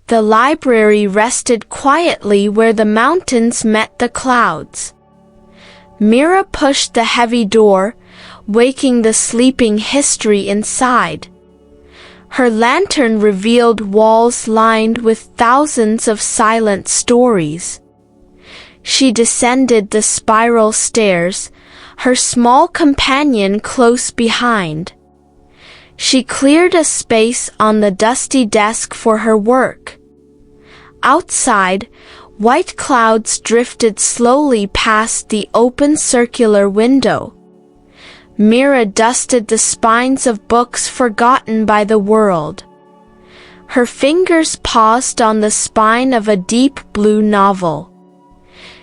The library rested quietly where the mountains met the clouds. Mira pushed the heavy door, waking the sleeping history inside. Her lantern revealed walls lined with thousands of silent stories. She descended the spiral stairs, her small companion close behind. She cleared a space on the dusty desk for her work. Outside, white clouds drifted slowly past the open circular window. Mira dusted the spines of books forgotten by the world. Her fingers paused on the spine of a deep blue novel.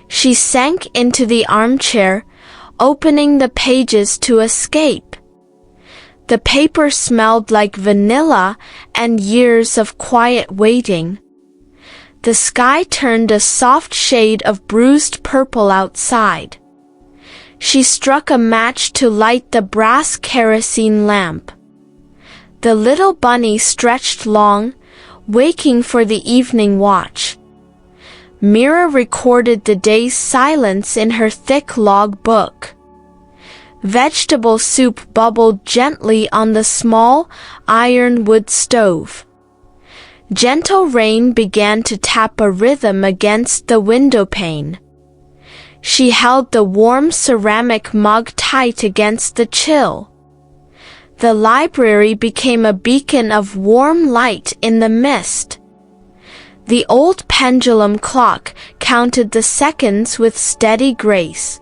She sank into the armchair, opening the pages to escape. The paper smelled like vanilla and years of quiet waiting. The sky turned a soft shade of bruised purple outside. She struck a match to light the brass kerosene lamp. The little bunny stretched long, waking for the evening watch. Mira recorded the day's silence in her thick log book. Vegetable soup bubbled gently on the small, ironwood stove. Gentle rain began to tap a rhythm against the windowpane. She held the warm ceramic mug tight against the chill. The library became a beacon of warm light in the mist. The old pendulum clock counted the seconds with steady grace.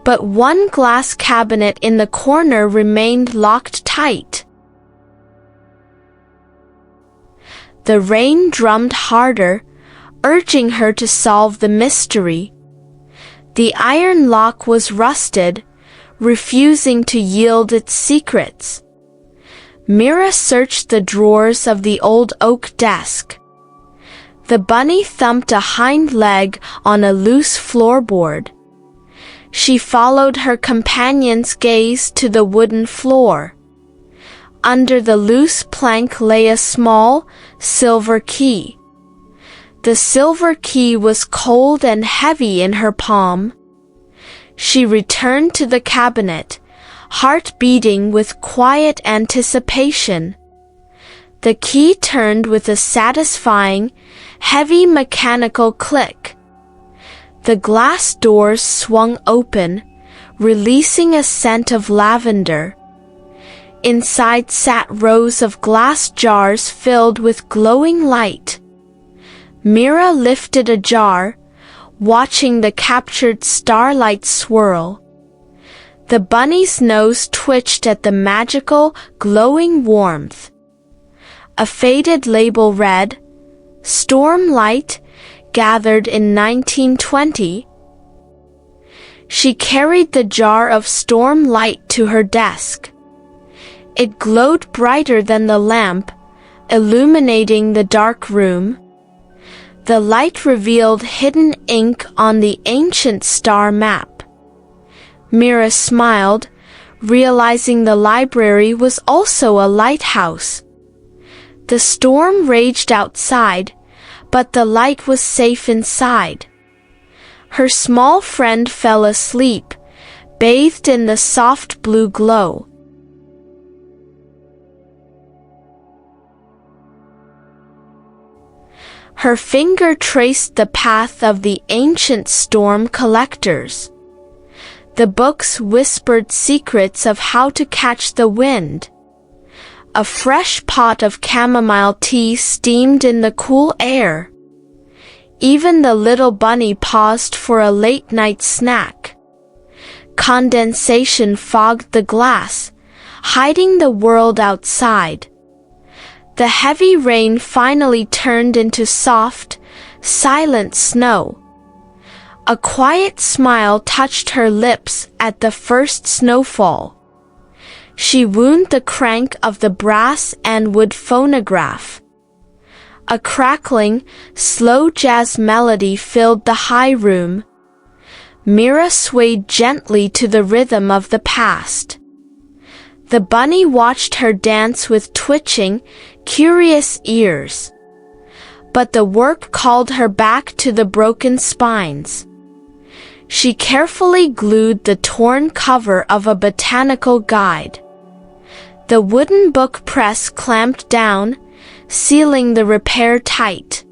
But one glass cabinet in the corner remained locked tight. The rain drummed harder, urging her to solve the mystery. The iron lock was rusted, refusing to yield its secrets. Mira searched the drawers of the old oak desk. The bunny thumped a hind leg on a loose floorboard. She followed her companion's gaze to the wooden floor. Under the loose plank lay a small, silver key. The silver key was cold and heavy in her palm. She returned to the cabinet, heart beating with quiet anticipation. The key turned with a satisfying, heavy mechanical click. The glass doors swung open, releasing a scent of lavender. Inside sat rows of glass jars filled with glowing light. Mira lifted a jar, watching the captured starlight swirl. The bunny's nose twitched at the magical, glowing warmth. A faded label read, "Storm Light, gathered in 1920. She carried the jar of storm light to her desk. It glowed brighter than the lamp, illuminating the dark room. The light revealed hidden ink on the ancient star map. Mira smiled, realizing the library was also a lighthouse. The storm raged outside, but the light was safe inside. Her small friend fell asleep, bathed in the soft blue glow. Her finger traced the path of the ancient storm collectors. The books whispered secrets of how to catch the wind. A fresh pot of chamomile tea steamed in the cool air. Even the little bunny paused for a late-night snack. Condensation fogged the glass, hiding the world outside. The heavy rain finally turned into soft, silent snow. A quiet smile touched her lips at the first snowfall. She wound the crank of the brass and wood phonograph. A crackling, slow jazz melody filled the high room. Mira swayed gently to the rhythm of the past. The bunny watched her dance with twitching, curious ears. but the work called her back to the broken spines. She carefully glued the torn cover of a botanical guide. The wooden book press clamped down, sealing the repair tight.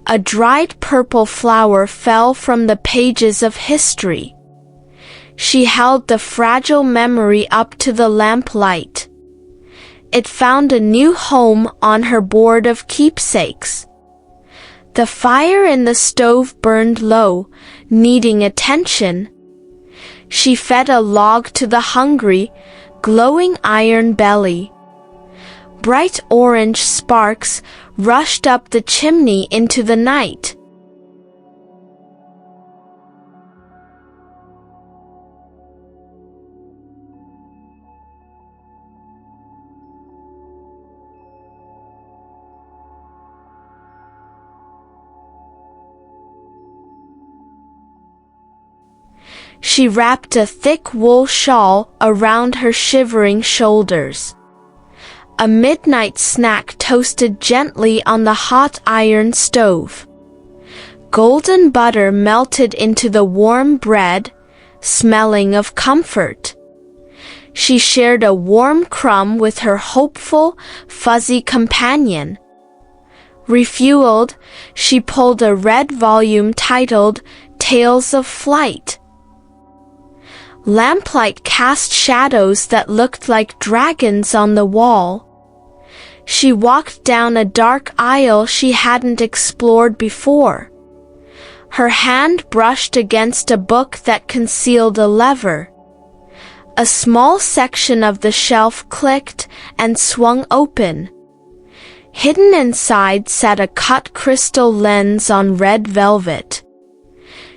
A dried purple flower fell from the pages of history. She held the fragile memory up to the lamplight. It found a new home on her board of keepsakes. The fire in the stove burned low, needing attention. She fed a log to the hungry, glowing iron belly. Bright orange sparks rushed up the chimney into the night. She wrapped a thick wool shawl around her shivering shoulders. A midnight snack toasted gently on the hot iron stove. Golden butter melted into the warm bread, smelling of comfort. She shared a warm crumb with her hopeful, fuzzy companion. Refueled, she pulled a red volume titled Tales of Flight. Lamplight cast shadows that looked like dragons on the wall. She walked down a dark aisle she hadn't explored before. Her hand brushed against a book that concealed a lever. A small section of the shelf clicked and swung open. Hidden inside sat a cut crystal lens on red velvet.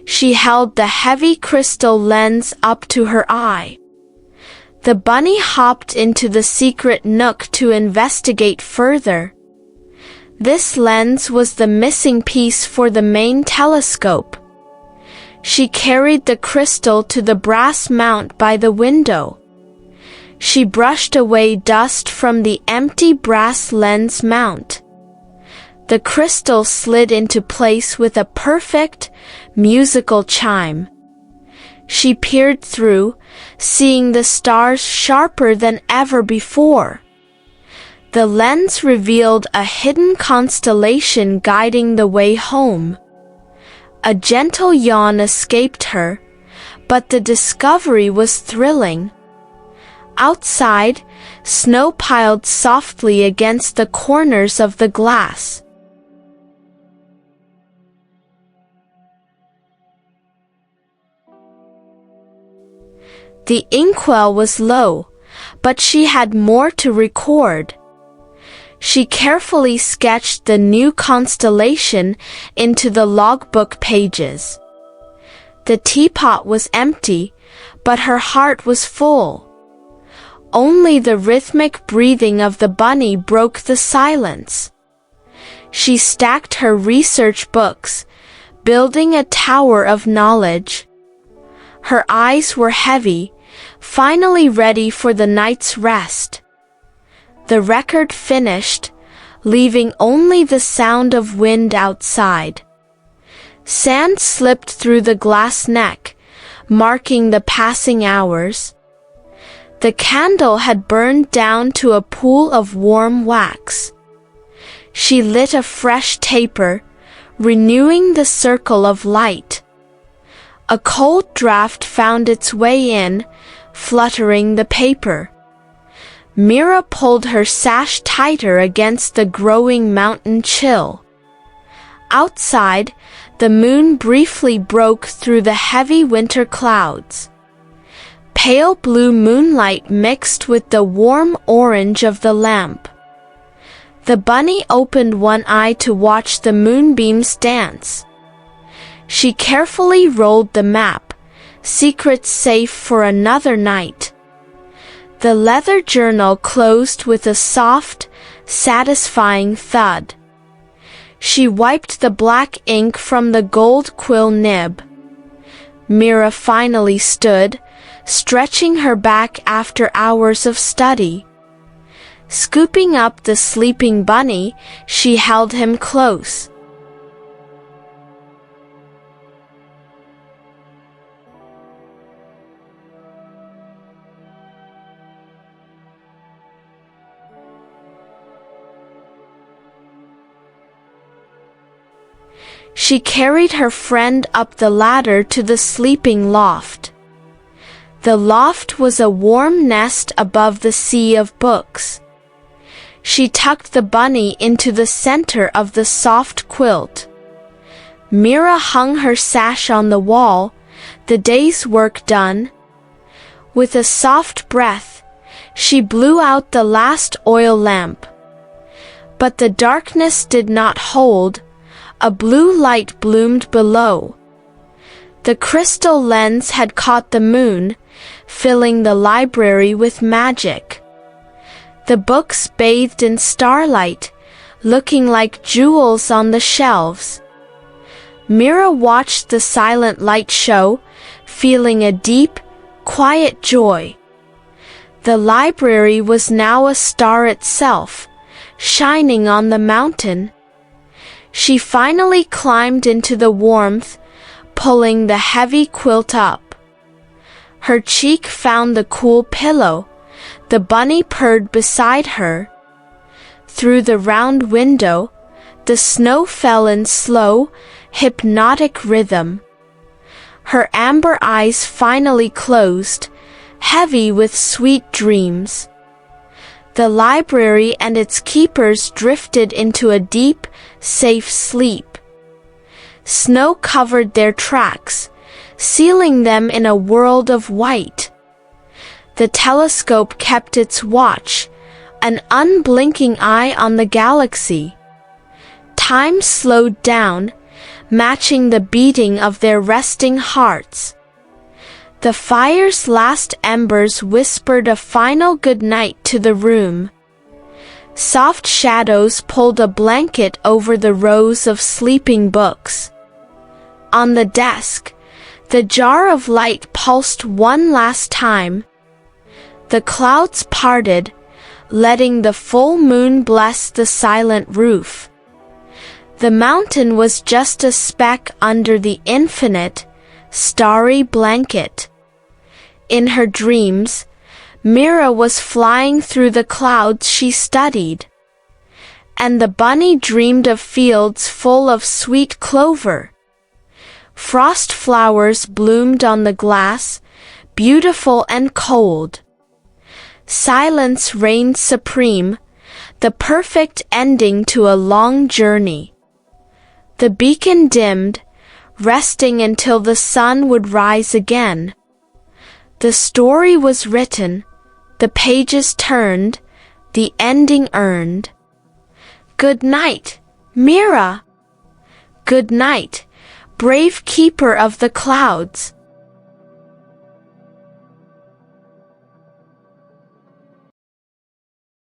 She held the heavy crystal lens up to her eye. The bunny hopped into the secret nook to investigate further. This lens was the missing piece for the main telescope. She carried the crystal to the brass mount by the window. She brushed away dust from the empty brass lens mount. The crystal slid into place with a perfect, musical chime. She peered through, seeing the stars sharper than ever before. The lens revealed a hidden constellation guiding the way home. A gentle yawn escaped her, but the discovery was thrilling. Outside, snow piled softly against the corners of the glass. The inkwell was low, but she had more to record. She carefully sketched the new constellation into the logbook pages. The teapot was empty, but her heart was full. Only the rhythmic breathing of the bunny broke the silence. She stacked her research books, building a tower of knowledge. Her eyes were heavy, finally ready for the night's rest. The record finished, leaving only the sound of wind outside. Sand slipped through the glass neck, marking the passing hours. The candle had burned down to a pool of warm wax. She lit a fresh taper, renewing the circle of light. A cold draft found its way in, fluttering the paper. Mira pulled her sash tighter against the growing mountain chill. Outside, the moon briefly broke through the heavy winter clouds. Pale blue moonlight mixed with the warm orange of the lamp. The bunny opened one eye to watch the moonbeams dance. She carefully rolled the map, secrets safe for another night. The leather journal closed with a soft, satisfying thud. She wiped the black ink from the gold quill nib. Mira finally stood, stretching her back after hours of study. Scooping up the sleeping bunny, she held him close. She carried her friend up the ladder to the sleeping loft. The loft was a warm nest above the sea of books. She tucked the bunny into the center of the soft quilt. Mira hung her sash on the wall, the day's work done. With a soft breath, she blew out the last oil lamp. But the darkness did not hold. A blue light bloomed below. The crystal lens had caught the moon, filling the library with magic. The books bathed in starlight, looking like jewels on the shelves. Mira watched the silent light show, feeling a deep, quiet joy. The library was now a star itself, shining on the mountain. She finally climbed into the warmth, pulling the heavy quilt up. Her cheek found the cool pillow. The bunny purred beside her. Through the round window, the snow fell in slow, hypnotic rhythm. Her amber eyes finally closed, heavy with sweet dreams. The library and its keepers drifted into a deep, safe sleep. Snow covered their tracks, sealing them in a world of white. The telescope kept its watch, an unblinking eye on the galaxy. Time slowed down, matching the beating of their resting hearts. The fire's last embers whispered a final goodnight to the room. Soft shadows pulled a blanket over the rows of sleeping books. On the desk, the jar of light pulsed one last time. The clouds parted, letting the full moon bless the silent roof. The mountain was just a speck under the infinite, starry blanket. In her dreams, Mira was flying through the clouds she studied. And the bunny dreamed of fields full of sweet clover. Frost flowers bloomed on the glass, beautiful and cold. Silence reigned supreme, the perfect ending to a long journey. The beacon dimmed, resting until the sun would rise again. The story was written, the pages turned, the ending earned. Good night, Mira. Good night, brave keeper of the clouds.